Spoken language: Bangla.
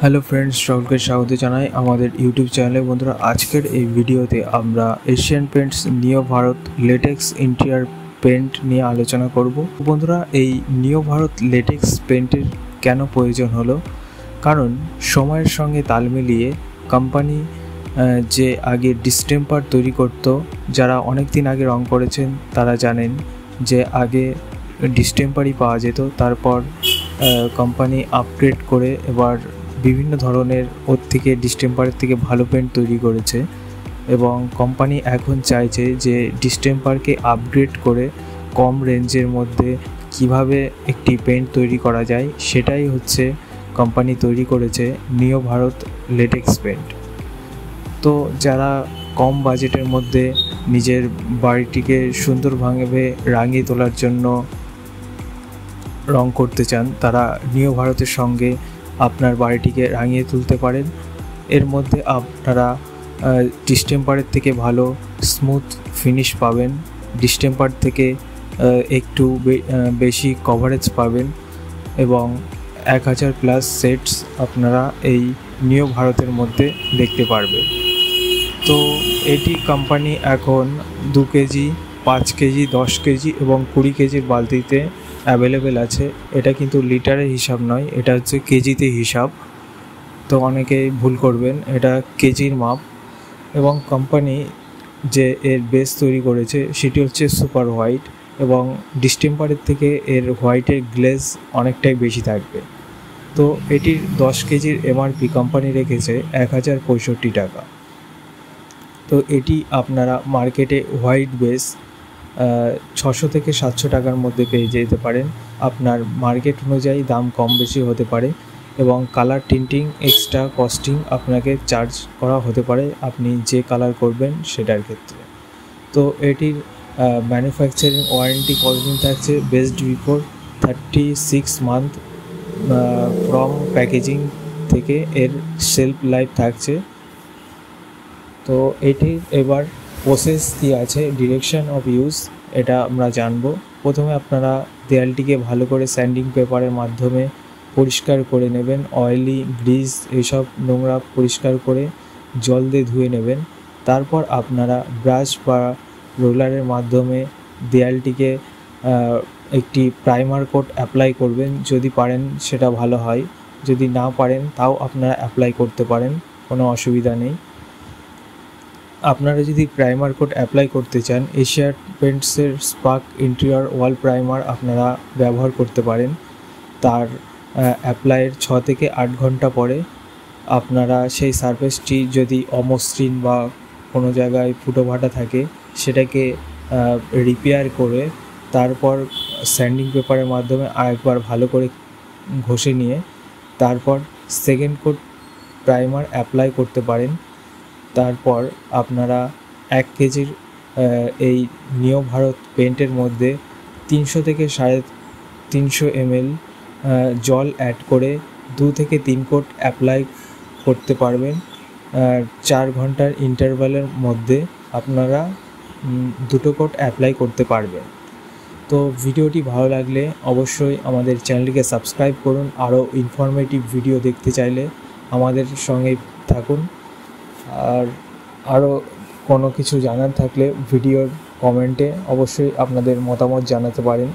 হ্যালো ফ্রেন্ডস, সকলকে স্বাগত জানাই আমাদের ইউটিউব চ্যানেলে। বন্ধুরা, আজকের এই ভিডিওতে আমরা এশিয়ান পেন্টস নিও ভারত লেটেক্স ইন্টেরিয়র পেন্ট নিয়ে আলোচনা করব। বন্ধুরা, এই নিও ভারত লেটেক্স পেন্টের কেন প্রয়োজন হলো? কারণ সময়ের সঙ্গে তাল মিলিয়ে কোম্পানি যে আগে ডিস্টেম্পার তৈরি করত, যারা অনেক দিন আগে রং করেছেন তারা জানেন যে আগে ডিস্টেম্পারই পাওয়া যেত। তারপর কোম্পানি আপগ্রেড করে এবার বিভিন্ন ধরনের ওর থেকে ডিস্টেম্পারের থেকে ভালো পেন্ট তৈরি করেছে, এবং কোম্পানি এখন চাইছে যে ডিস্টেম্পারকে আপগ্রেড করে কম রেঞ্জের মধ্যে কিভাবে একটি পেন্ট তৈরি করা যায়, সেটাই হচ্ছে কোম্পানি তৈরি করেছে নিও ভারত লেটেক্স পেন্ট। তো যারা কম বাজেটের মধ্যে নিজের বাড়িটিকে সুন্দরভাবে রাঙিয়ে তোলার জন্য রং করতে চান, তারা নিও ভারতের সঙ্গে আপনার বাড়িটিকে রাঙিয়ে তুলতে পারেন। এর মধ্যে আপনারা ডিস্টেম্পারের থেকে ভালো স্মুথ ফিনিশ পাবেন, ডিস্টেম্পার থেকে একটু বেশি কভারেজ পাবেন, এবং 1000+ সেটস আপনারা এই নিও ভারতের মধ্যে দেখতে পারবেন। তো এটি কোম্পানি এখন 2 কেজি, 5 কেজি, 10 কেজি এবং 20 কেজির বালতিতে অ্যাভেলেবেল আছে। এটা কিন্তু লিটারের হিসাব নয়, এটা হচ্ছে কেজিতে হিসাব। তো অনেকেই ভুল করবেন, এটা কেজির মাপ। এবং কোম্পানি যে এর বেস তৈরি করেছে সেটি হচ্ছে সুপার হোয়াইট, এবং ডিস্টেম্পারের থেকে এর হোয়াইটের গ্লেজ অনেকটাই বেশি থাকবে। তো এটির 10 কেজির এমআরপি কোম্পানি রেখেছে 1065 টাকা। তো এটি আপনারা মার্কেটে হোয়াইট বেস 600 থেকে 700 টাকার মধ্যে পেয়ে যেতে পারেন। আপনার মার্কেট অনুযায়ী দাম কম বেশি হতে পারে, এবং কালার টিন্টিং এক্সট্রা কস্টিং আপনাকে চার্জ করা হতে পারে আপনি যে কালার করবেন সেটার ক্ষেত্রে। তো এটির ম্যানুফ্যাকচারিং ওয়ারেন্টি কতদিন থাকছে? Based before 36 month from packaging থেকে এর শেলফ লাইফ থাকছে। তো এটির এবার প্রসেস কী আছে, ডিরেকশন অফ ইউজ, এটা আমরা জানবো। প্রথমে আপনারা দেয়ালটিকে ভালো করে স্যান্ডিং পেপারের মাধ্যমে পরিষ্কার করে নেবেন। অয়েলি, গ্রিজ এইসব নোংরা পরিষ্কার করে জল দিয়ে ধুয়ে নেবেন। তারপর আপনারা ব্রাশ বা রোলারের মাধ্যমে দেয়ালটিকে একটি প্রাইমার কোট অ্যাপ্লাই করবেন। যদি পারেন সেটা ভালো হয়, যদি না পারেন তাও আপনারা অ্যাপ্লাই করতে পারেন, কোনো অসুবিধা নেই। আপনারা যদি প্রাইমার কোট অ্যাপ্লাই করতে চান, এশিয়ান পেন্টসের স্পার্ক ইন্টেরিয়র ওয়াল প্রাইমার আপনারা ব্যবহার করতে পারেন। তার অ্যাপ্লাইয়ের 6 থেকে 8 ঘন্টা পরে আপনারা সেই সারফেসটি যদি অমসৃণ বা কোনো জায়গায় ফুটো ফাটা থাকে সেটাকে রিপেয়ার করে তারপর স্যান্ডিং পেপারের মাধ্যমে আরেকবার ভালো করে ঘষে নিয়ে তারপর সেকেন্ড কোট প্রাইমার অ্যাপ্লাই করতে পারেন। তারপর আপনারা 1 কেজির এই নিও ভারত পেন্টের মধ্যে 300 থেকে 350 ml জল অ্যাড করে 2 থেকে 3 কোট অ্যাপ্লাই করতে পারবেন। 4 ঘন্টার ইন্টারভ্যালের মধ্যে আপনারা 2 কোট অ্যাপ্লাই করতে পারবেন। তো ভিডিওটি ভালো লাগলে অবশ্যই আমাদের চ্যানেলটিকে সাবস্ক্রাইব করুন। আরও ইনফরমেটিভ ভিডিও দেখতে চাইলে আমাদের সঙ্গে থাকুন। আর আরও কোনো কিছু জানার থাকলে ভিডিওর কমেন্টে অবশ্যই আপনাদের মতামত জানাতে পারেন।